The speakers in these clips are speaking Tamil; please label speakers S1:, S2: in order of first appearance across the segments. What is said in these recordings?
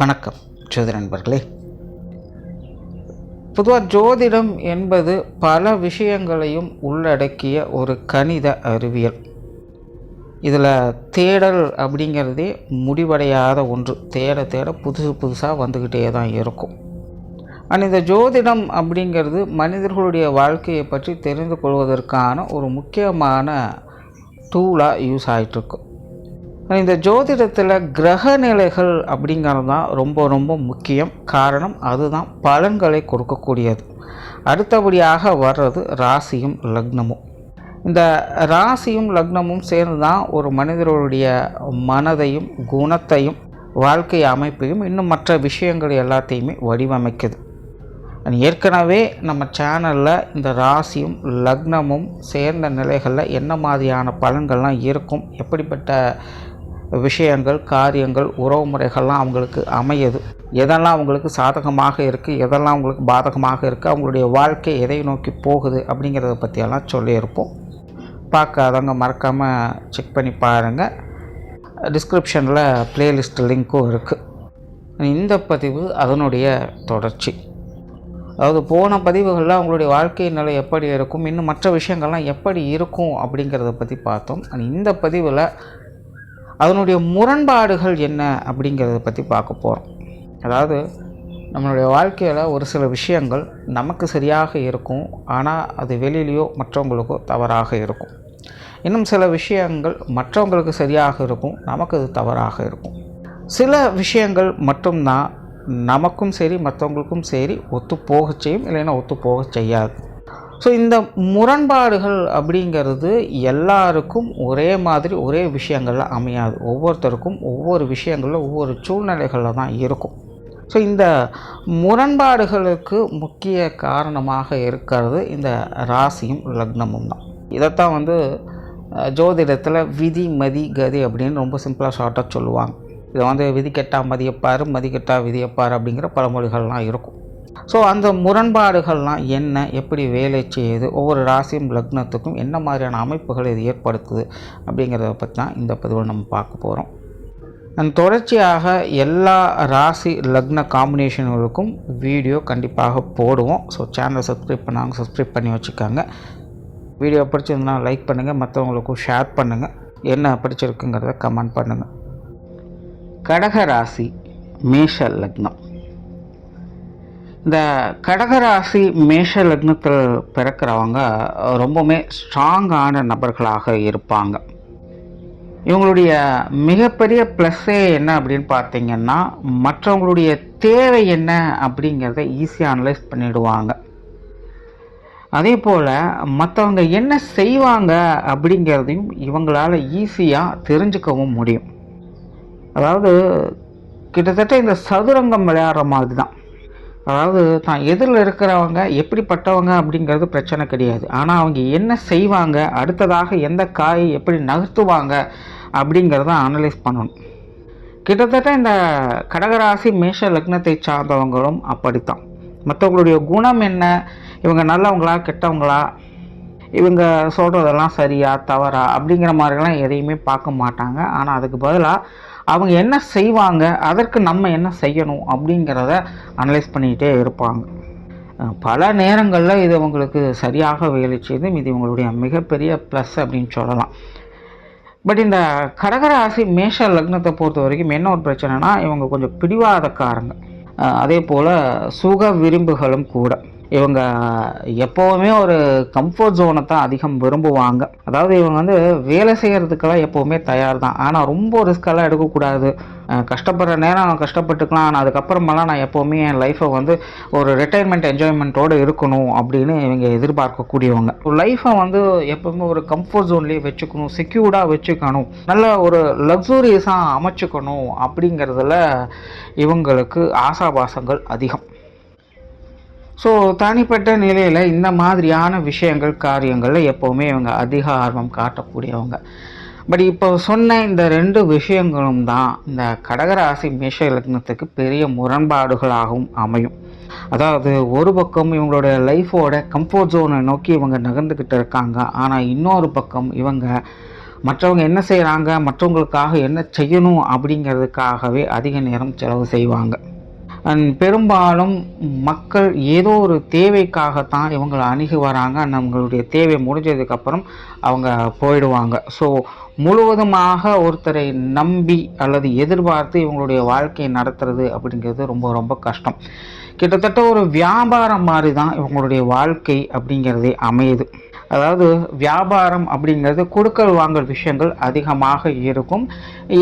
S1: வணக்கம் ஜோதிட நண்பர்களே. பொதுவாக ஜோதிடம் என்பது பல விஷயங்களையும் உள்ளடக்கிய ஒரு கணித அறிவியல். இதில் தேடல் அப்படிங்கிறதே முடிவடையாத ஒன்று. தேட புதுசாக வந்துக்கிட்டே தான் இருக்கும். ஆனால் இந்த ஜோதிடம் அப்படிங்கிறது மனிதர்களுடைய வாழ்க்கையை பற்றி தெரிந்து கொள்வதற்கான ஒரு முக்கியமான டூலாக யூஸ் ஆகிட்டுருக்கு. இந்த ஜோதிடத்தில் கிரக நிலைகள் அப்படிங்கிறது தான் ரொம்ப முக்கியம். காரணம் அதுதான் பலன்களை கொடுக்கக்கூடியது. அடுத்தபடியாக வர்றது ராசியும் லக்னமும். இந்த ராசியும் லக்னமும் சேர்ந்து தான் ஒரு மனிதர்களுடைய மனதையும் குணத்தையும் வாழ்க்கை அமைப்பையும் இன்னும் மற்ற விஷயங்கள் எல்லாத்தையுமே வடிவமைக்குது. ஏற்கனவே நம்ம சேனலில் இந்த ராசியும் லக்னமும் சேர்ந்த நிலைகளில் என்ன மாதிரியான பலன்கள்லாம் இருக்கும், எப்படிப்பட்ட விஷயங்கள் காரியங்கள் உறவு முறைகள்லாம் அவங்களுக்கு அமையுது, எதெல்லாம் அவங்களுக்கு சாதகமாக இருக்குது, எதெல்லாம் அவங்களுக்கு பாதகமாக இருக்குது, அவங்களுடைய வாழ்க்கை எதை நோக்கி போகுது அப்படிங்கிறத பற்றியெல்லாம் சொல்லியிருப்போம். பார்க்காதவங்க மறக்காமல் செக் பண்ணி பாருங்கள். டிஸ்கிரிப்ஷனில் ப்ளேலிஸ்ட் லிங்க்கும் இருக்குது. இந்த பதிவு அதனுடைய தொடர்ச்சி. அதாவது போன பதிவுகளில் அவங்களுடைய வாழ்க்கை நிலை எப்படி இருக்கும், இன்னும் மற்ற விஷயங்கள்லாம் எப்படி இருக்கும் அப்படிங்கிறத பற்றி பார்த்தோம். இந்த பதிவில் அதனுடைய முரண்பாடுகள் என்ன அப்படிங்கிறத பற்றி பார்க்க போகிறோம். அதாவது நம்மளுடைய வாழ்க்கையில் ஒரு சில விஷயங்கள் நமக்கு சரியாக இருக்கும், ஆனால் அது வெளியிலையோ மற்றவங்களுக்கோ தவறாக இருக்கும். இன்னும் சில விஷயங்கள் மற்றவங்களுக்கு சரியாக இருக்கும், நமக்கு அது தவறாக இருக்கும். சில விஷயங்கள் மட்டும்தான் நமக்கும் சரி மற்றவங்களுக்கும் சரி ஒத்து போக செய்யும், இல்லைன்னா ஒத்து போக செய்யாது. ஸோ இந்த முரண்பாடுகள் அப்படிங்கிறது எல்லாருக்கும் ஒரே மாதிரி ஒரே விஷயங்களில் அமையாது. ஒவ்வொருத்தருக்கும் ஒவ்வொரு விஷயங்களில் ஒவ்வொரு சூழ்நிலைகளில் தான் இருக்கும். ஸோ இந்த முரண்பாடுகளுக்கு முக்கிய காரணமாக இருக்கிறது இந்த ராசியும் லக்னமும் தான். இதைத்தான் ஜோதிடத்தில் விதி மதி கதி அப்படின்னு ரொம்ப சிம்பிளாக ஷார்ட்டாக சொல்லுவாங்க. இதை விதி கெட்டால் மதியப்பார், மதி கெட்டால் விதியப்பார் அப்படிங்கிற பழமொழிகள்லாம் இருக்கும். ஸோ அந்த முரண்பாடுகள்லாம் என்ன, எப்படி வேலை செய்யுது, ஒவ்வொரு ராசியும் லக்னத்துக்கும் என்ன மாதிரியான அமைப்புகள் இது ஏற்படுத்துது அப்படிங்கிறத பற்றி தான் இந்த பதிவில் நம்ம பார்க்க போகிறோம். தொடர்ச்சியாக எல்லா ராசி லக்ன காம்பினேஷன்களுக்கும் வீடியோ கண்டிப்பாக போடுவோம். ஸோ சேனலை சப்ஸ்கிரைப் பண்ணாங்க, சப்ஸ்கிரைப் பண்ணி வச்சுக்காங்க. வீடியோ பிடிச்சிருந்தா லைக் பண்ணுங்கள், மற்றவங்களுக்கும் ஷேர் பண்ணுங்கள், என்ன பிடிச்சிருக்குங்கிறத கமெண்ட் பண்ணுங்கள். கடக ராசி மேஷ லக்னம். இந்த கடகராசி மேஷ லக்னத்தில் பிறக்கிறவங்க ரொம்பவுமே ஸ்ட்ராங்கான நபர்களாக இருப்பாங்க. இவங்களுடைய மிகப்பெரிய ப்ளஸ்ஸே என்ன அப்படின்னு பார்த்தீங்கன்னா, மற்றவங்களுடைய தேவை என்ன அப்படிங்கிறத ஈஸியாக அனலைஸ் பண்ணிடுவாங்க. அதே போல் மற்றவங்க என்ன செய்வாங்க அப்படிங்கிறதையும் இவங்களால் ஈஸியாக தெரிஞ்சுக்கவும் முடியும். அதாவது கிட்டத்தட்ட இந்த சதுரங்கம் விளையாடுற மாதிரி தான். அதாவது தான் எதிரில் இருக்கிறவங்க எப்படிப்பட்டவங்க அப்படிங்கிறது பிரச்சனை கிடையாது, ஆனால் அவங்க என்ன செய்வாங்க, அடுத்ததாக எந்த காயை எப்படி நகர்த்துவாங்க அப்படிங்கிறத அனலைஸ் பண்ணணும். கிட்டத்தட்ட இந்த கடகராசி மேஷ லக்னத்தை சார்ந்தவங்களும் அப்படித்தான். மற்றவங்களுடைய குணம் என்ன, இவங்க நல்லவங்களா கெட்டவங்களா, இவங்க சொல்கிறதெல்லாம் சரியா தவறா அப்படிங்கிற மாதிரிலாம் எதையுமே பார்க்க மாட்டாங்க. ஆனால் அதுக்கு பதிலாக அவங்க என்ன செய்வாங்க, அதற்கு நம்ம என்ன செய்யணும் அப்படிங்கிறத அனலைஸ் பண்ணிக்கிட்டே இருப்பாங்க. பல நேரங்களில் இது அவங்களுக்கு சரியாக வேலை செய்து இது இவங்களுடைய மிகப்பெரிய ப்ளஸ் அப்படின்னு சொல்லலாம். பட் இந்த கடகராசி மேஷ லக்னத்தை பொறுத்த வரைக்கும் என்ன ஒரு பிரச்சனைனா, இவங்க கொஞ்சம் பிடிவாதக்காரங்க, அதே போல் சுக விரும்புகளும் கூட. இவங்க எப்போவுமே ஒரு கம்ஃபர்ட் ஜோனை தான் அதிகம் விரும்புவாங்க. அதாவது இவங்க வேலை செய்கிறதுக்கெல்லாம் எப்போவுமே தயார் தான், ஆனால் ரொம்ப ரிஸ்கெல்லாம் எடுக்கக்கூடாது. கஷ்டப்படுற நேரம் கஷ்டப்பட்டுக்கலாம், ஆனால் அதுக்கப்புறமெல்லாம் நான் எப்போவுமே என் லைஃப்பை ஒரு ரிட்டைர்மெண்ட் என்ஜாய்மெண்ட்டோடு இருக்கணும் அப்படின்னு இவங்க எதிர்பார்க்கக்கூடியவங்க. லைஃப்பை எப்போவுமே ஒரு கம்ஃபர்ட் ஜோன்லேயே வச்சுக்கணும், செக்யூர்டாக வச்சுக்கணும், நல்ல ஒரு லக்ஸூரியஸாக அமைச்சுக்கணும் அப்படிங்கிறதுல இவங்களுக்கு ஆசாபாசங்கள் அதிகம். ஸோ தனிப்பட்ட நிலையில் இந்த மாதிரியான விஷயங்கள் காரியங்களில் எப்போவுமே இவங்க அதிக ஆர்வம் காட்டக்கூடியவங்க. பட் இப்போ சொன்ன இந்த ரெண்டு விஷயங்களும் தான் இந்த கடகராசி மேஷ லக்னத்துக்கு பெரிய முரண்பாடுகளாகவும் அமையும். அதாவது ஒரு பக்கம் இவங்களுடைய லைஃபோட கம்ஃபர்ட் ஜோனை நோக்கி இவங்க நகர்ந்துக்கிட்டு இருக்காங்க, ஆனால் இன்னொரு பக்கம் இவங்க மற்றவங்க என்ன செய்கிறாங்க, மற்றவங்களுக்காக என்ன செய்யணும் அப்படிங்கிறதுக்காகவே அதிக நேரம் செலவு செய்வாங்க. பெரும்பாலும் மக்கள் ஏதோ ஒரு தேவைக்காகத்தான் இவங்களை அணுகி வராங்க. அவங்களுடைய தேவை முடிஞ்சதுக்கப்புறம் அவங்க போயிடுவாங்க. ஸோ முழுவதுமாக ஒருத்தரை நம்பி அல்லது எதிர்பார்த்து இவங்களுடைய வாழ்க்கையை நடத்துறது அப்படிங்கிறது ரொம்ப ரொம்ப கஷ்டம். கிட்டத்தட்ட ஒரு வியாபாரம் மாதிரி தான் இவங்களுடைய வாழ்க்கை அப்படிங்கிறதே அமையுது. அதாவது வியாபாரம் அப்படிங்கிறது கொடுக்கல் வாங்கல் விஷயங்கள் அதிகமாக இருக்கும்.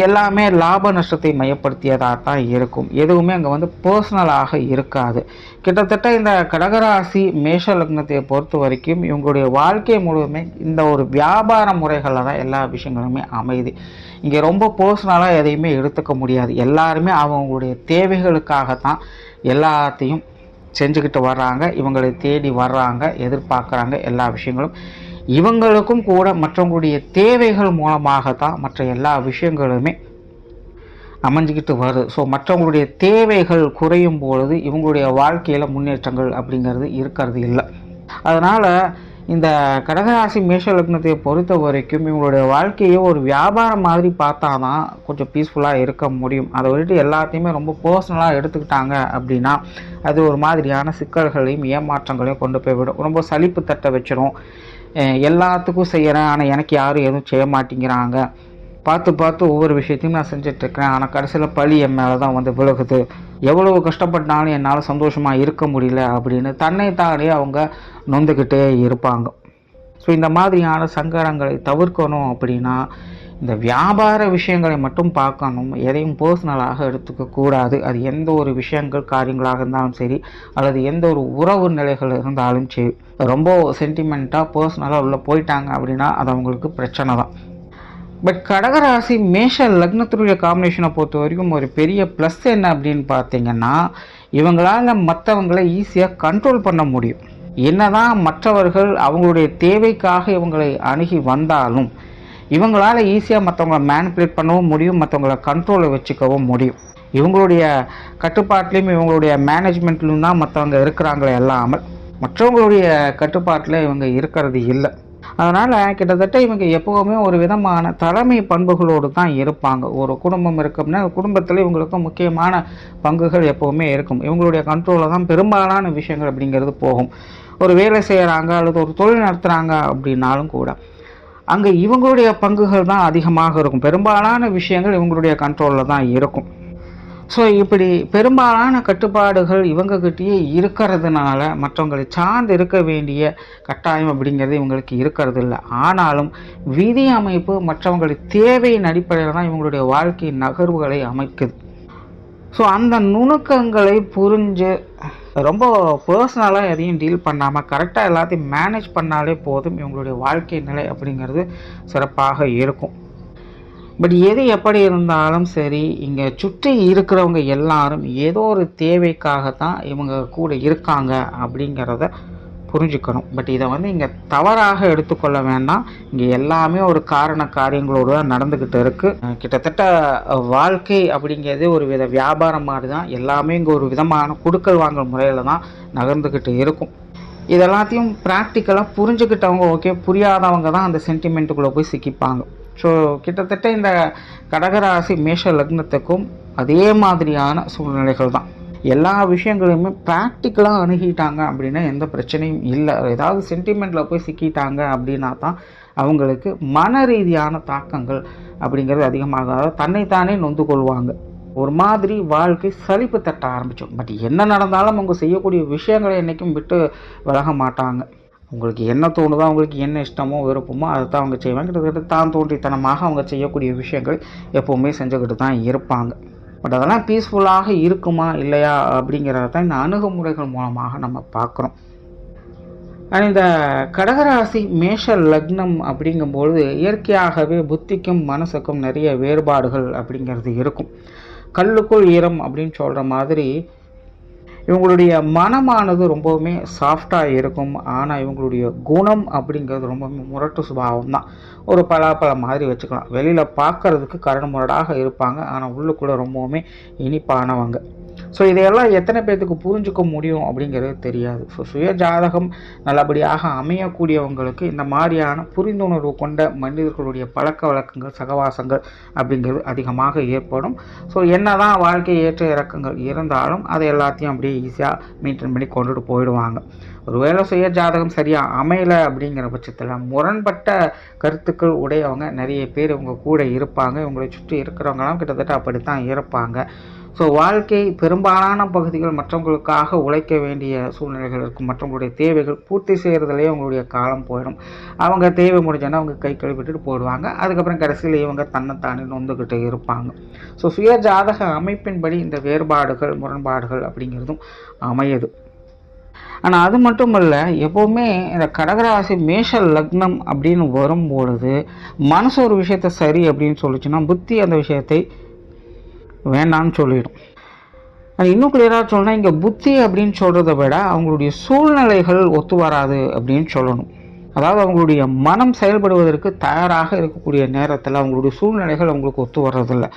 S1: எல்லாமே லாப நஷ்டத்தை மையப்படுத்தியதாக தான் இருக்கும். எதுவுமே அங்கே பர்சனலாக இருக்காது. கிட்டத்தட்ட இந்த கடகராசி மேஷ லக்னத்தை பொறுத்த வரைக்கும் இவங்களுடைய வாழ்க்கை முழுவதுமே இந்த ஒரு வியாபார முறைகளில் தான் எல்லா விஷயங்களுமே அமையுது. இங்கே ரொம்ப பர்சனலாக எதையுமே எடுத்துக்க முடியாது. எல்லாருமே அவங்களுடைய தேவைகளுக்காகத்தான் எல்லாத்தையும் செஞ்சுக்கிட்டு வர்றாங்க. இவங்களை தேடி வர்றாங்க, எதிர்பார்க்குறாங்க. எல்லா விஷயங்களும் இவங்களுக்கும் கூட மற்றவங்களுடைய தேவைகள் மூலமாகத்தான் மற்ற எல்லா விஷயங்களுமே அமைஞ்சிக்கிட்டு வருது. ஸோ மற்றவங்களுடைய தேவைகள் குறையும் பொழுது இவங்களுடைய வாழ்க்கையில் முன்னேற்றங்கள் அப்படிங்கிறது இருக்கிறது இல்லை. அதனால் இந்த கடகராசி மேஷ லக்னத்தை பொறுத்த வரைக்கும் இவங்களுடைய வாழ்க்கையை ஒரு வியாபாரம் மாதிரி பார்த்தா தான் கொஞ்சம் பீஸ்ஃபுல்லாக இருக்க முடியும். அதை விட்டு எல்லாத்தையுமே ரொம்ப பர்சனலாக எடுத்துக்கிட்டாங்க அப்படின்னா அது ஒரு மாதிரியான சிக்கல்களையும் ஏமாற்றங்களையும் கொண்டு போய்விடும். ரொம்ப சலிப்பு தட்ட வச்சிடும். எல்லாத்துக்கும் செய்கிறேன், ஆனால் எனக்கு யாரும் எதுவும் செய்ய மாட்டேங்கிறாங்க, பார்த்து ஒவ்வொரு விஷயத்தையும் நான் செஞ்சிட்ருக்கிறேன், ஆனால் கடைசியில் பழி என் மேலே தான் விலகுது, எவ்வளவு கஷ்டப்பட்டாலும் என்னால் சந்தோஷமாக இருக்க முடியல அப்படின்னு தன்னைத்தானே அவங்க நொந்துக்கிட்டே இருப்பாங்க. ஸோ இந்த மாதிரியான சங்கடங்களை தவிர்க்கணும் அப்படின்னா இந்த வியாபார விஷயங்களை மட்டும் பார்க்கணும். எதையும் பர்சனலாக எடுத்துக்கக்கூடாது. அது எந்த ஒரு விஷயங்கள் காரியங்களாக இருந்தாலும் சரி, அல்லது எந்த ஒரு உறவு நிலைகள் இருந்தாலும் சரி, ரொம்ப சென்டிமெண்ட்டாக பர்சனலாக உள்ளே போயிட்டாங்க அப்படின்னா அது அவங்களுக்கு பிரச்சனை தான். பட் கடகராசி மேஷ லக்னத்துடைய காம்பினேஷனை பொறுத்த வரைக்கும் ஒரு பெரிய ப்ளஸ் என்ன அப்படின்னு பார்த்தீங்கன்னா, இவங்களால் மற்றவங்களை ஈஸியாக கண்ட்ரோல் பண்ண முடியும். என்னதான் மற்றவர்கள் அவங்களுடைய தேவைக்காக இவங்களை அணுகி வந்தாலும் இவங்களால் ஈஸியாக மற்றவங்களை மேனிப்புலேட் பண்ணவும் முடியும், மற்றவங்களை கண்ட்ரோலை வச்சுக்கவும் முடியும். இவங்களுடைய கட்டுப்பாட்டிலையும் இவங்களுடைய மேனேஜ்மெண்ட்லையும் தான் மற்றவங்க இருக்கிறாங்களே இல்லாமல் மற்றவங்களுடைய கட்டுப்பாட்டில் இவங்க இருக்கிறது இல்லை. அதனால் கிட்டத்தட்ட இவங்க எப்போவுமே ஒரு விதமான தலைமை பண்புகளோடு தான் இருப்பாங்க. ஒரு குடும்பம் இருக்குன்னா குடும்பத்தில் இவங்களுக்கு முக்கியமான பங்குகள் எப்போவுமே இருக்கும். இவங்களுடைய கண்ட்ரோலில் தான் பெரும்பாலான விஷயங்கள் அப்படிங்கிறது போகும். ஒரு வேலை செய்கிறாங்க அல்லது ஒரு தொழில் நடத்துகிறாங்க அப்படின்னாலும் கூட அங்கே இவங்களுடைய பங்குகள் தான் அதிகமாக இருக்கும். பெரும்பாலான விஷயங்கள் இவங்களுடைய கண்ட்ரோலில் தான் இருக்கும். ஸோ இப்படி பெரும்பாலான கட்டுப்பாடுகள் இவங்ககிட்டயே இருக்கிறதுனால மற்றவங்களை சார்ந்து இருக்க வேண்டிய கட்டாயம் அப்படிங்கிறது இவங்களுக்கு இருக்கிறது இல்லை. ஆனாலும் விதி அமைப்பு மற்றவங்களுடைய தேவையின் அடிப்படையில் தான் இவங்களுடைய வாழ்க்கை நகர்வுகளை அமைக்குது. ஸோ அந்த நுணுக்கங்களை புரிஞ்சு ரொம்ப பர்சனலாக எதையும் டீல் பண்ணாமல் கரெக்டாக எல்லாத்தையும் மேனேஜ் பண்ணாலே போதும், இவங்களுடைய வாழ்க்கை நிலை அப்படிங்கிறது சிறப்பாக இருக்கும். பட் எது எப்படி இருந்தாலும் சரி, இங்கே சுற்றி இருக்கிறவங்க எல்லாரும் ஏதோ ஒரு தேவைக்காகத்தான் இவங்க கூட இருக்காங்க அப்படிங்கிறத புரிஞ்சுக்கணும். பட் இதை இங்கே தவறாக எடுத்துக்கொள்ள வேண்டாம். இங்கே எல்லாமே ஒரு காரண காரியங்களோடு தான் நடந்துக்கிட்டு இருக்குது. கிட்டத்தட்ட வாழ்க்கை அப்படிங்கிறது ஒரு வித வியாபாரம் மாதிரி தான். எல்லாமே இங்கே ஒரு விதமான கொடுக்கல் வாங்கல் முறையில் தான் நகர்ந்துக்கிட்டு இருக்கும். இதெல்லாத்தையும் ப்ராக்டிக்கலாக புரிஞ்சுக்கிட்டவங்க ஓகே, புரியாதவங்க தான் அந்த சென்டிமெண்ட்டுக்குள்ளே போய் சிக்கிப்பாங்க. ஸோ கிட்டத்தட்ட இந்த கடகராசி மேஷ லக்னத்துக்கும் அதே மாதிரியான சூழ்நிலைகள் தான். எல்லா விஷயங்களையுமே ப்ராக்டிக்கலாக அணுகிட்டாங்க அப்படின்னா எந்த பிரச்சனையும் இல்லை. ஏதாவது சென்டிமெண்ட்டில் போய் சிக்கிட்டாங்க அப்படின்னா தான் அவங்களுக்கு மன ரீதியான தாக்கங்கள் அப்படிங்கிறது அதிகமாக தன்னைத்தானே நொந்து கொள்வாங்க. ஒரு மாதிரி வாழ்க்கை சலிப்பு தட்ட ஆரம்பித்தோம். பட் என்ன நடந்தாலும் அவங்க செய்யக்கூடிய விஷயங்களை என்றைக்கும் விட்டு விலக மாட்டாங்க. அவங்களுக்கு என்ன தோணுதோ, அவங்களுக்கு என்ன இஷ்டமோ விருப்பமோ அதை தான் அவங்க செய்வாங்க. கிட்டத்தட்ட தான் தோன்றித்தனமாக அவங்க செய்யக்கூடிய விஷயங்கள் எப்போவுமே செஞ்சுக்கிட்டு தான் இருப்பாங்க. பட் அதெல்லாம் பீஸ்ஃபுல்லாக இருக்குமா இல்லையா அப்படிங்கிறத தான் இந்த அணுகுமுறைகள் மூலமாக நம்ம பார்க்குறோம். ஆனால் இந்த கடகராசி மேஷ லக்னம் அப்படிங்கும்பொழுது இயற்கையாகவே புத்திக்கும் மனசுக்கும் நிறைய வேறுபாடுகள் அப்படிங்கிறது இருக்கும். கல்லுக்குள் ஈரம் அப்படின்னு சொல்கிற மாதிரி இவங்களுடைய மனமானது ரொம்பவுமே சாஃப்டாக இருக்கும். ஆனால் இவங்களுடைய குணம் அப்படிங்கிறது ரொம்பவுமே முரட்டு சுபாவம் தான். ஒரு பலாப்பழம் மாதிரி வச்சுக்கலாம். வெளியில் பார்க்குறதுக்கு கரடு முரடாக இருப்பாங்க, ஆனால் உள்ளுக்குள்ளே ரொம்பவுமே இனிப்பானவங்க. ஸோ இதையெல்லாம் எத்தனை பேர்த்துக்கு புரிஞ்சுக்க முடியும் அப்படிங்கிறது தெரியாது. ஸோ சுய ஜாதகம் நல்லபடியாக அமையக்கூடியவங்களுக்கு இந்த மாதிரியான புரிந்துணர்வு கொண்ட மனிதர்களுடைய பழக்க வழக்கங்கள், சகவாசங்கள் அப்படிங்கிறது அதிகமாக ஏற்படும். ஸோ என்ன தான் வாழ்க்கை ஏற்ற இறக்கங்கள் இருந்தாலும் அதை எல்லாத்தையும் அப்படியே ஈஸியாக மெயின்டைன் பண்ணி கொண்டுட்டு போயிடுவாங்க. ஒருவேளை சுய ஜாதகம் சரியாக அமையலை அப்படிங்கிற பட்சத்தில் முரண்பட்ட கருத்துக்கள் உடையவங்க நிறைய பேர் இவங்க கூட இருப்பாங்க. இவங்களை சுற்றி இருக்கிறவங்களாம் கிட்டத்தட்ட அப்படித்தான் இருப்பாங்க. ஸோ வாழ்க்கை பெரும்பாலான பகுதிகள் மற்றவங்களுக்காக உழைக்க வேண்டிய சூழ்நிலைகள் இருக்கும். மற்றவங்களுடைய தேவைகள் பூர்த்தி செய்கிறதுலேயே அவங்களுடைய காலம் போயிடும். அவங்க தேவை முடிஞ்சோன்னா அவங்க கை கழுவிட்டுட்டு போயிடுவாங்க. அதுக்கப்புறம் கடைசியில் இவங்க தன்னைத்தானே நொந்துக்கிட்டு இருப்பாங்க. ஸோ சுய ஜாதக அமைப்பின்படி இந்த வேறுபாடுகள், முரண்பாடுகள் அப்படிங்கிறதும் அமையுது. ஆனால் அது மட்டும் இல்லை, எப்போவுமே இந்த கடகராசி மேஷ லக்னம் அப்படின்னு வரும்பொழுது மனசு ஒரு விஷயத்தை சரி அப்படின்னு சொல்லிச்சுன்னா புத்தி அந்த விஷயத்தை வேண்டான்னு சொல்லிடும். அது இன்னும் கிளியராக சொல்லணும், இங்கே புத்தி அப்படின்னு சொல்கிறத விட அவங்களுடைய சூழ்நிலைகள் ஒத்து வராது அப்படின்னு சொல்லணும். அதாவது அவங்களுடைய மனம் செயல்படுவதற்கு தயாராக இருக்கக்கூடிய நேரத்தில் அவங்களுடைய சூழ்நிலைகள் அவங்களுக்கு ஒத்து வர்றதில்லை.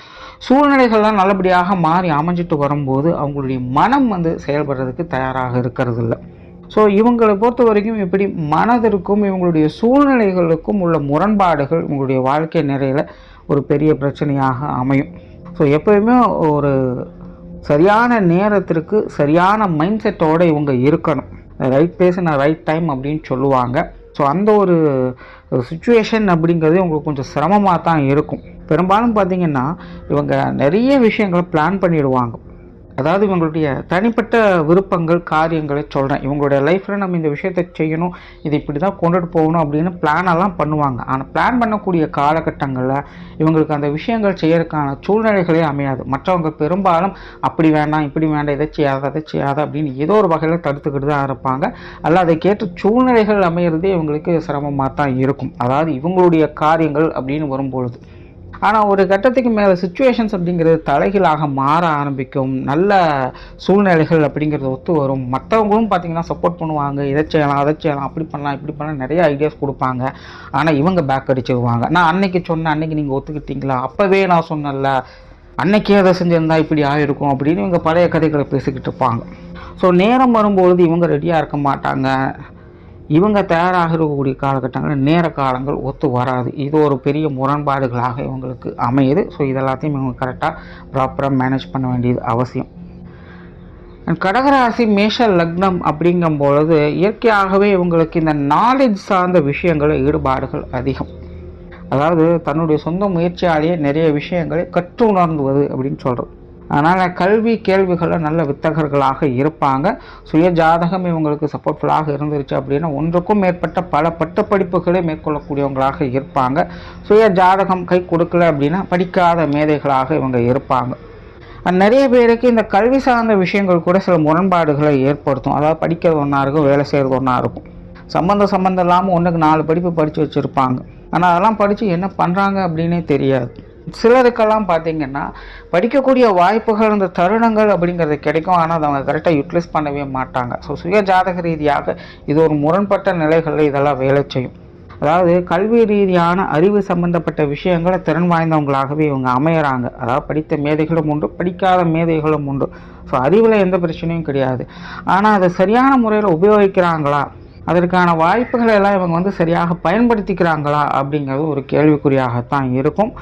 S1: சூழ்நிலைகள்லாம் நல்லபடியாக மாறி அமைஞ்சிட்டு வரும்போது அவங்களுடைய மனம் செயல்படுறதுக்கு தயாராக இருக்கிறது இல்லை. ஸோ இவங்களை பொறுத்த வரைக்கும் இப்படி மனதிற்கும் இவங்களுடைய சூழ்நிலைகளுக்கும் உள்ள முரண்பாடுகள் இவங்களுடைய வாழ்க்கை நிறையில் ஒரு பெரிய பிரச்சனையாக அமையும். ஸோ எப்போயுமே ஒரு சரியான நேரத்திற்கு சரியான மைண்ட் செட்டோடு இவங்க இருக்கணும். Right place and right time அப்படின்னு சொல்லுவாங்க. ஸோ அந்த ஒரு சுச்சுவேஷன் அப்படிங்கிறது உங்களுக்கு கொஞ்சம் சிரமமாக தான் இருக்கும். பெரும்பாலும் பார்த்திங்கன்னா இவங்க நிறைய விஷயங்களை பிளான் பண்ணிடுவாங்க. அதாவது இவங்களுடைய தனிப்பட்ட விருப்பங்கள், காரியங்களை சொல்கிறேன். இவங்களுடைய லைஃப்பில் நம்ம இந்த விஷயத்தை செய்யணும், இது இப்படி தான் கொண்டுட்டு போகணும் அப்படின்னு பிளானெல்லாம் பண்ணுவாங்க. ஆனால் பிளான் பண்ணக்கூடிய காலகட்டங்களில் இவங்களுக்கு அந்த விஷயங்கள் செய்யறதுக்கான சூழ்நிலைகளே அமையாது. மற்றவங்க பெரும்பாலும் அப்படி வேண்டாம், இப்படி வேண்டாம், இதை செய்யாத, அதை செய்யாத அப்படின்னு ஏதோ ஒரு வகையில் தடுத்துக்கிட்டு தான் இருப்பாங்க. அல்ல அதை கேட்டு சூழ்நிலைகள் அமையிறதே இவங்களுக்கு சிரமமாக தான் இருக்கும். அதாவது இவங்களுடைய காரியங்கள் அப்படின்னு வரும்பொழுது. ஆனால் ஒரு கட்டத்துக்கு மேலே சுச்சுவேஷன்ஸ் அப்படிங்கிறது தலைகீழாக மாற ஆரம்பிக்கும். நல்ல சூழ்நிலைகள் அப்படிங்கிறது ஒத்து வரும். மற்றவங்களும் பார்த்திங்கன்னா சப்போர்ட் பண்ணுவாங்க. இதை செய்யலாம், அதை செய்யலாம், அப்படி பண்ணலாம், இப்படி பண்ணலாம், நிறைய ஐடியாஸ் கொடுப்பாங்க. ஆனால் இவங்க பேக் அடிச்சிருவாங்க. நான் அன்னைக்கு சொன்னேன், அன்னைக்கு நீங்கள் ஒத்துக்கிட்டீங்களா, அப்போவே நான் சொன்னல, அன்னைக்கே அதை செஞ்சிருந்தா இப்படி ஆகிருக்கும் அப்படின்னு இவங்க பழைய கதைகளை பேசிக்கிட்டு இருப்பாங்க. ஸோ நேரம் வரும்பொழுது இவங்க ரெடியாக இருக்க மாட்டாங்க. இவங்க தயாராக இருக்கக்கூடிய காலகட்டங்களில் நேர காலங்கள் ஒத்து வராது. இது ஒரு பெரிய முரண்பாடுகளாக இவங்களுக்கு அமையுது. ஸோ இதெல்லாத்தையும் இவங்க கரெக்டாக ப்ராப்பராக மேனேஜ் பண்ண வேண்டியது அவசியம். கடகராசி மேஷ லக்னம் அப்படிங்கும்பொழுது இயற்கையாகவே இவங்களுக்கு இந்த நாலேஜ் சார்ந்த விஷயங்கள் ஈடுபாடுகள் அதிகம். அதாவது தன்னுடைய சொந்த முயற்சியாலேயே நிறைய விஷயங்களை கற்று உணர்ந்துவது அப்படின்னு சொல்கிறது. அதனால் கல்வி கேள்விகளில் நல்ல வித்தகர்களாக இருப்பாங்க. சுய ஜாதகம் இவங்களுக்கு சப்போர்ட்ஃபுல்லாக இருந்துருச்சு அப்படின்னா ஒன்றுக்கும் மேற்பட்ட பல பட்டப்படிப்புகளை மேற்கொள்ளக்கூடியவங்களாக இருப்பாங்க. சுய ஜாதகம் கை கொடுக்கல அப்படின்னா படிக்காத மேதைகளாக இவங்க இருப்பாங்க. நிறைய பேருக்கு இந்த கல்வி சார்ந்த விஷயங்கள் கூட சில முரண்பாடுகளை ஏற்படுத்தும். அதாவது படிக்கிறது ஒன்றா இருக்கும், வேலை செய்கிறது ஒன்றா இருக்கும். சம்மந்தம் இல்லாமல் ஒன்றுக்கு 4 படிப்பு படித்து வச்சுருப்பாங்க. ஆனால் அதெல்லாம் படித்து என்ன பண்ணுறாங்க அப்படின்னே தெரியாது. சிலருக்கெல்லாம் பார்த்திங்கன்னா படிக்கக்கூடிய வாய்ப்புகள், இந்த தருணங்கள் அப்படிங்கிறது கிடைக்கும். ஆனால் அதை அவங்க கரெக்டாக யூட்டிலைஸ் பண்ணவே மாட்டாங்க. ஸோ சுய ஜாதக ரீதியாக இது ஒரு முரண்பட்ட நிலைகளில் இதெல்லாம் வேலை செய்யும். அதாவது கல்வி ரீதியான அறிவு சம்பந்தப்பட்ட விஷயங்களை திறன் வாய்ந்தவங்களாகவே இவங்க அமையிறாங்க. அதாவது படித்த மேதைகளும் உண்டு, படிக்காத மேதைகளும் உண்டு. ஸோ அறிவில் எந்த பிரச்சனையும் கிடையாது. ஆனால் அதை சரியான முறையில் உபயோகிக்கிறாங்களா, அதற்கான வாய்ப்புகளை எல்லாம் இவங்க சரியாக பயன்படுத்திக்கிறாங்களா அப்படிங்கிறது ஒரு கேள்விக்குறியாகத்தான் இருக்கும்.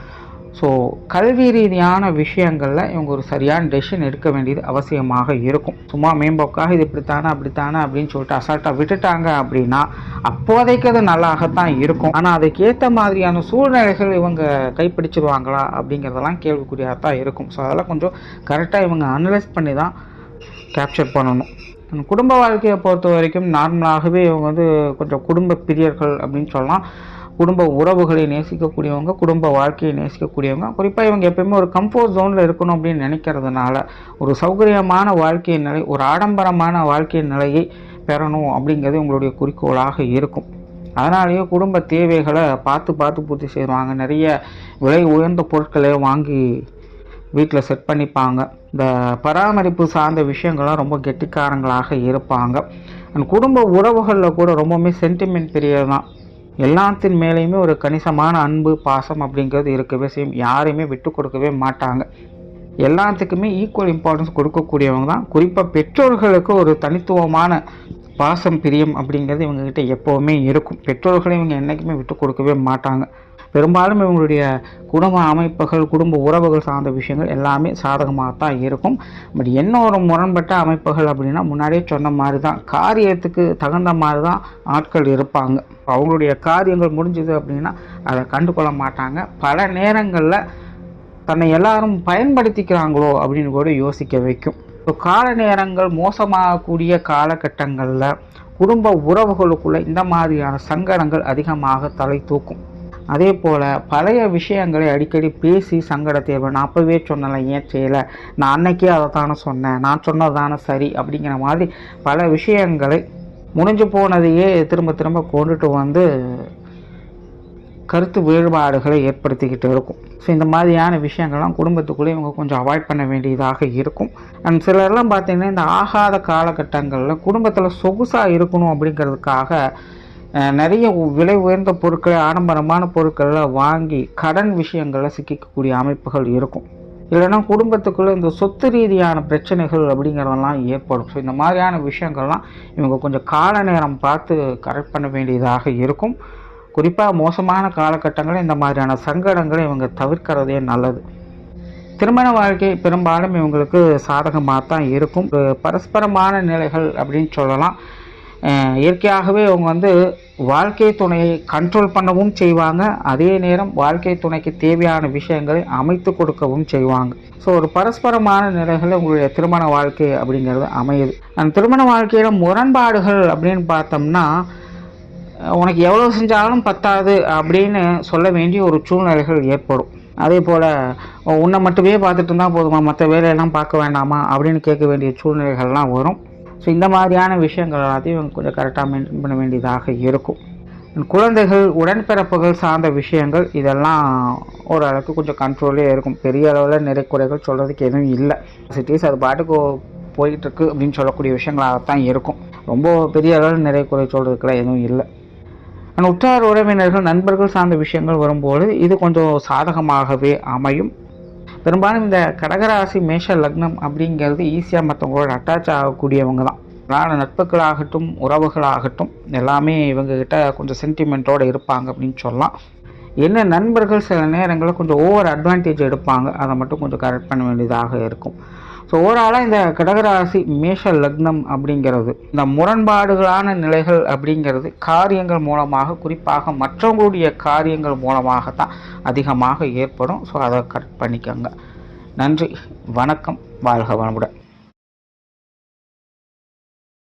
S1: ஸோ கல்வி ரீதியான விஷயங்களில் இவங்க ஒரு சரியான டெசிஷன் எடுக்க வேண்டியது அவசியமாக இருக்கும். சும்மா மேம்போக்காக இது இப்படித்தானே அப்படித்தானே அப்படின்னு சொல்லிட்டு அசால்ட்டாக விட்டுட்டாங்க அப்படின்னா அப்போதைக்கு அது நல்லாகத்தான் இருக்கும். ஆனால் அதுக்கு ஏற்ற மாதிரியான சூழ்நிலைகள் இவங்க கைப்பிடிச்சிருவாங்களா அப்படிங்கிறதெல்லாம் கேள்விக்குறியாகத்தான் இருக்கும். ஸோ அதெல்லாம் கொஞ்சம் கரெக்டாக இவங்க அனலைஸ் பண்ணி தான் கேப்சர் பண்ணணும். குடும்ப வாழ்க்கையை பொறுத்த வரைக்கும் நார்மலாகவே இவங்க கொஞ்சம் குடும்ப பிரியர்கள் அப்படின்னு சொல்லலாம். குடும்ப உறவுகளை நேசிக்கக்கூடியவங்க, குடும்ப வாழ்க்கையை நேசிக்கக்கூடியவங்க. குறிப்பாக இவங்க எப்பயுமே ஒரு கம்ஃபர்ட் ஜோனில் இருக்கணும் அப்படின்னு நினைக்கிறதுனால ஒரு சௌகரியமான வாழ்க்கை நிலை, ஒரு ஆடம்பரமான வாழ்க்கை நிலையை பெறணும் அப்படிங்கிறது உங்களுடைய குறிக்கோளாக இருக்கும். அதனாலேயே குடும்ப தேவைகளை பார்த்து பூர்த்தி செய்வாங்க. நிறைய விலை உயர்ந்த பொருட்களை வாங்கி வீட்டில் செட் பண்ணிப்பாங்க. இந்த பராமரிப்பு சார்ந்த விஷயங்கள்லாம் ரொம்ப கெட்டிக்காரங்களாக இருப்பாங்க. குடும்ப உறவுகளில் கூட ரொம்பவுமே சென்டிமெண்ட் பிரியர் தான். எல்லாத்தின் மேலேயுமே ஒரு கணிசமான அன்பு, பாசம் அப்படிங்கிறது இருக்கவே செய்யும். யாரையுமே விட்டு கொடுக்கவே மாட்டாங்க. எல்லாத்துக்குமே ஈக்குவல் இம்பார்ட்டன்ஸ் கொடுக்கக்கூடியவங்க தான். குறிப்பாக பெற்றோர்களுக்கு ஒரு தனித்துவமான பாசம் பிரியம் அப்படிங்கிறது இவங்ககிட்ட எப்போவுமே இருக்கும். பெற்றோர்களை இவங்க என்றைக்குமே விட்டு கொடுக்கவே மாட்டாங்க. பெரும்பாலும் இவங்களுடைய குடும்ப அமைப்புகள், குடும்ப உறவுகள் சார்ந்த விஷயங்கள் எல்லாமே சாதகமாக தான் இருக்கும். பட் என்ன ஒரு முரண்பட்ட அமைப்புகள் அப்படின்னா, முன்னாடியே சொன்ன மாதிரி தான், காரியத்துக்கு தகுந்த மாதிரி தான் ஆட்கள் இருப்பாங்க. அவங்களுடைய காரியங்கள் முடிஞ்சது அப்படின்னா அதை கண்டுகொள்ள மாட்டாங்க. பல நேரங்களில் தன்னை எல்லாரும் பயன்படுத்திக்கிறாங்களோ அப்படின்னு கூட யோசிக்க வைக்கும். இப்போ கால நேரங்கள் மோசமாகக்கூடிய காலகட்டங்களில் குடும்ப உறவுகளுக்குள்ள இந்த மாதிரியான சங்கடங்கள் அதிகமாக தலை தூக்கும். அதே போல் பழைய விஷயங்களை அடிக்கடி பேசி சங்கடத்தை நான் அப்போவே சொன்னலை, ஏன் செய்யலை, நான் அன்னைக்கே அதை தானே சொன்னேன், நான் சொன்னது தானே சரி அப்படிங்கிற மாதிரி பல விஷயங்களை முடிஞ்சு போனதையே திரும்ப திரும்ப கொண்டுட்டு வந்து கருத்து வேறுபாடுகளை ஏற்படுத்திக்கிட்டு இருக்கும். ஸோ இந்த மாதிரியான விஷயங்கள்லாம் குடும்பத்துக்குள்ளே இவங்க கொஞ்சம் அவாய்ட் பண்ண வேண்டியதாக இருக்கும். அண்ட் சிலர்லாம் பார்த்திங்கன்னா இந்த ஆகாத காலகட்டங்களில் குடும்பத்தில் சொகுசாக இருக்கணும் அப்படிங்கிறதுக்காக நிறைய விலை உயர்ந்த பொருட்களை, ஆடம்பரமான பொருட்களை வாங்கி கடன் விஷயங்களில் சிக்கக்கூடிய அமைப்புகள் இருக்கும். இல்லைன்னா குடும்பத்துக்குள்ளே இந்த சொத்து ரீதியான பிரச்சனைகள் அப்படிங்கிறதெல்லாம் ஏற்படும். ஸோ இந்த மாதிரியான விஷயங்கள்லாம் இவங்க கொஞ்சம் கால நேரம் பார்த்து கரெக்ட் பண்ண வேண்டியதாக இருக்கும். குறிப்பாக மோசமான காலகட்டங்களில் இந்த மாதிரியான சங்கடங்களை இவங்க தவிர்க்கிறதே நல்லது. திருமண வாழ்க்கை பெரும்பாலும் இவங்களுக்கு சாதகமாக தான் இருக்கும். பரஸ்பரமான நிலைகள் அப்படின்னு சொல்லலாம். இயற்கையாகவே அவங்க வாழ்க்கை துணையை கண்ட்ரோல் பண்ணவும் செய்வாங்க. அதே நேரம் வாழ்க்கை துணைக்கு தேவையான விஷயங்களை அமைத்து கொடுக்கவும் செய்வாங்க. ஸோ ஒரு பரஸ்பரமான நிலைகளில் உங்களுடைய திருமண வாழ்க்கை அப்படிங்கிறது அமையுது. அந்த திருமண வாழ்க்கையில் முரண்பாடுகள் அப்படின்னு பார்த்தோம்னா, உனக்கு எவ்வளோ செஞ்சாலும் பத்தாது அப்படின்னு சொல்ல வேண்டிய ஒரு சூழ்நிலைகள் ஏற்படும். அதே போல் உன்னை மட்டுமே பார்த்துட்டு இருந்தால் போதுமா, மற்ற வேலையெல்லாம் பார்க்க வேண்டாமா அப்படின்னு கேட்க வேண்டிய சூழ்நிலைகள்லாம் வரும். ஸோ இந்த மாதிரியான விஷயங்கள் எல்லாத்தையும் இவங்க கொஞ்சம் கரெக்டாக மெயின்டைன் பண்ண வேண்டியதாக இருக்கும். குழந்தைகள், உடன்பிறப்புகள் சார்ந்த விஷயங்கள் இதெல்லாம் ஓரளவுக்கு கொஞ்சம் கண்ட்ரோலே இருக்கும். பெரிய அளவில் நிறை குறைகள் சொல்கிறதுக்கு எதுவும் இல்லை. சிட்டிஸ் அது பாட்டுக்கு போயிட்டுருக்கு அப்படின்னு சொல்லக்கூடிய விஷயங்களாகத்தான் இருக்கும். ரொம்ப பெரிய அளவில் நிறை குறை சொல்கிறதுக்குலாம் எதுவும் இல்லை. உற்றார் உறவினர்கள், நண்பர்கள் சார்ந்த விஷயங்கள் வரும்போது இது கொஞ்சம் சாதகமாகவே அமையும். பெரும்பாலும் இந்த கடகராசி மேஷ லக்னம் அப்படிங்கிறது ஈஸியாக மற்றவங்களோட அட்டாச் ஆகக்கூடியவங்க தான். அதனால் நட்புகளாகட்டும், உறவுகளாகட்டும் எல்லாமே இவங்ககிட்ட கொஞ்சம் சென்டிமெண்ட்டோடு இருப்பாங்க அப்படின்னு சொல்லலாம். என்ன நண்பர்கள் சில நேரங்களில் கொஞ்சம் ஓவர் அட்வான்டேஜ் எடுப்பாங்க. அதை மட்டும் கொஞ்சம் கரெக்ட் பண்ண வேண்டியதாக இருக்கும். ஸோ ஓவராலாக இந்த கடகராசி மேஷ லக்னம் அப்படிங்கிறது, இந்த முரண்பாடுகளான நிலைகள் அப்படிங்கிறது காரியங்கள் மூலமாக, குறிப்பாக மற்றவங்களுடைய காரியங்கள் மூலமாகத்தான் அதிகமாக ஏற்படும். ஸோ அதை கரெக்ட் பண்ணிக்கோங்க. நன்றி, வணக்கம், வாழ்க வளமுடன்.